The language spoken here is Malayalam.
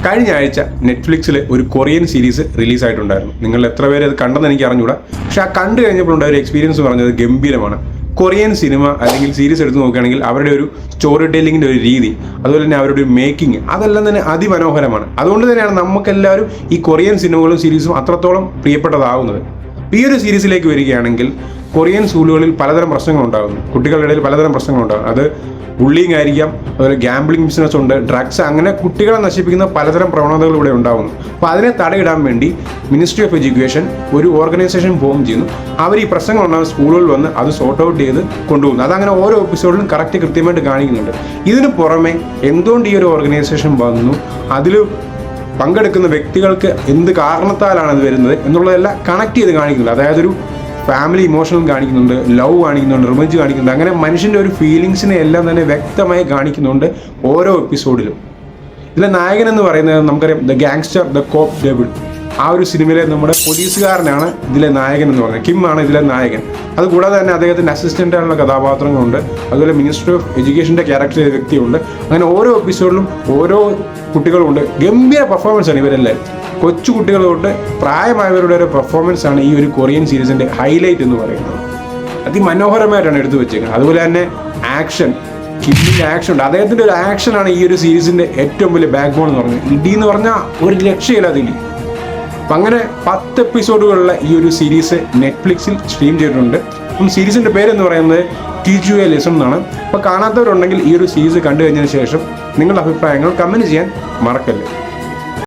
കഴിഞ്ഞ ആഴ്ച നെറ്റ്ഫ്ലിക്സിൽ ഒരു കൊറിയൻ സീരീസ് റിലീസായിട്ടുണ്ടായിരുന്നു. നിങ്ങൾ എത്ര പേര് അത് കണ്ടെന്ന് എനിക്ക് അറിഞ്ഞൂടാ. പക്ഷെ ആ കണ്ടു കഴിഞ്ഞപ്പോഴുണ്ടായ ഒരു എക്സ്പീരിയൻസ് പറഞ്ഞത് ഗംഭീരമാണ്. കൊറിയൻ സിനിമ അല്ലെങ്കിൽ സീരീസ് എടുത്ത് നോക്കുകയാണെങ്കിൽ അവരുടെ ഒരു സ്റ്റോറി ടെല്ലിങ്ങിൻ്റെ ഒരു രീതി, അതുപോലെ തന്നെ അവരുടെ ഒരു മേക്കിംഗ്, അതെല്ലാം തന്നെ അതിമനോഹരമാണ്. അതുകൊണ്ട് തന്നെയാണ് നമുക്കെല്ലാവരും ഈ കൊറിയൻ സിനിമകളും സീരീസും അത്രത്തോളം പ്രിയപ്പെട്ടതാകുന്നത്. ഈ ഒരു സീരീസിലേക്ക് വരികയാണെങ്കിൽ കൊറിയൻ സ്കൂളുകളിൽ പലതരം പ്രശ്നങ്ങളുണ്ടാകുന്നു. കുട്ടികളുടെ ഇടയിൽ പലതരം പ്രശ്നങ്ങളുണ്ടാകും. അത് ബുള്ളിങ് ആയിരിക്കാം, അതുപോലെ ഗാംബ്ലിംഗ് ബിസിനസ് ഉണ്ട്, ഡ്രഗ്സ്, അങ്ങനെ കുട്ടികളെ നശിപ്പിക്കുന്ന പലതരം പ്രവണതകൾ ഇവിടെ ഉണ്ടാകുന്നു. അപ്പോൾ അതിനെ തടയിടാൻ വേണ്ടി മിനിസ്ട്രി ഓഫ് എഡ്യൂക്കേഷൻ ഒരു ഓർഗനൈസേഷൻ ഫോം ചെയ്യുന്നു. അവർ ഈ പ്രശ്നങ്ങളുണ്ടാകുന്ന സ്കൂളുകളിൽ വന്ന് അത് സോർട്ട് ഔട്ട് ചെയ്ത് കൊണ്ടുപോകുന്നു. അതങ്ങനെ ഓരോ എപ്പിസോഡിലും കൃത്യമായിട്ട് കാണിക്കുന്നുണ്ട്. ഇതിന് പുറമെ എന്തുകൊണ്ട് ഈ ഒരു ഓർഗനൈസേഷൻ വന്നു, അതിൽ പങ്കെടുക്കുന്ന വ്യക്തികൾക്ക് എന്ത് കാരണത്താലാണ് അത് വരുന്നത് എന്നുള്ളതെല്ലാം കണക്ട് ചെയ്ത് കാണിക്കുന്നുണ്ട്. അതായത് ഒരു ഫാമിലി ഇമോഷണൽ കാണിക്കുന്നുണ്ട്, ലവ് കാണിക്കുന്നുണ്ട്, റിവെഞ്ച് കാണിക്കുന്നുണ്ട്. അങ്ങനെ മനുഷ്യൻ്റെ ഒരു ഫീലിങ്സിനെ എല്ലാം തന്നെ വ്യക്തമായി കാണിക്കുന്നുണ്ട് ഓരോ എപ്പിസോഡിലും. ഇതിലെ നായകൻ എന്ന് പറയുന്നത് നമുക്കറിയാം, the gangster, the cop devil. ആ ഒരു സിനിമയിലെ നമ്മുടെ പോലീസുകാരനാണ് ഇതിലെ നായകൻ എന്ന് പറയുന്നത്. കിം ആണ് ഇതിലെ നായകൻ. അതുകൂടാതെ തന്നെ അദ്ദേഹത്തിൻ്റെ അസിസ്റ്റൻ്റായുള്ള കഥാപാത്രങ്ങളുണ്ട്. അതുപോലെ മിനിസ്ട്രി ഓഫ് എഡ്യൂക്കേഷൻ്റെ ക്യാരക്ടർ ചെയ്ത വ്യക്തിയുണ്ട്. അങ്ങനെ ഓരോ എപ്പിസോഡിലും ഓരോ കുട്ടികളുമുണ്ട്. ഗംഭീര പെർഫോമൻസാണ് ഇവരെല്ലാം. കൊച്ചു കുട്ടികൾ തൊട്ട് പ്രായമായവരുടെ ഒരു പെർഫോമൻസ് ആണ് ഈ ഒരു കൊറിയൻ സീരീസിൻ്റെ ഹൈലൈറ്റ് എന്ന് പറയുന്നത്. അതിമനോഹരമായിട്ടാണ് എടുത്തു വെച്ചേക്കുന്നത്. അതുപോലെ തന്നെ ആക്ഷൻ, കിമ്മിൻ്റെ ആക്ഷൻ ഉണ്ട്. അദ്ദേഹത്തിൻ്റെ ഒരു ആക്ഷനാണ് ഈ ഒരു സീരീസിൻ്റെ ഏറ്റവും വലിയ ബാക്ക് ബോൺ എന്ന് പറയുന്നത്. ഇടി എന്ന് പറഞ്ഞാൽ ഒരു രക്ഷയില്ലാതെ ഇടി. അപ്പം അങ്ങനെ 10 എപ്പിസോഡുകളുള്ള ഈ ഒരു സീരീസ് നെറ്റ്ഫ്ലിക്സിൽ സ്ട്രീം ചെയ്തിട്ടുണ്ട്. അപ്പം സീരീസിൻ്റെ പേരെന്ന് പറയുന്നത് ടീച്ച് ലെസൺ എന്നാണ്. അപ്പോൾ കാണാത്തവരുണ്ടെങ്കിൽ ഈ ഒരു സീരീസ് കണ്ടു കഴിഞ്ഞതിന് ശേഷം നിങ്ങളുടെ അഭിപ്രായങ്ങൾ കമൻറ്റ് ചെയ്യാൻ മറക്കല്ലേ.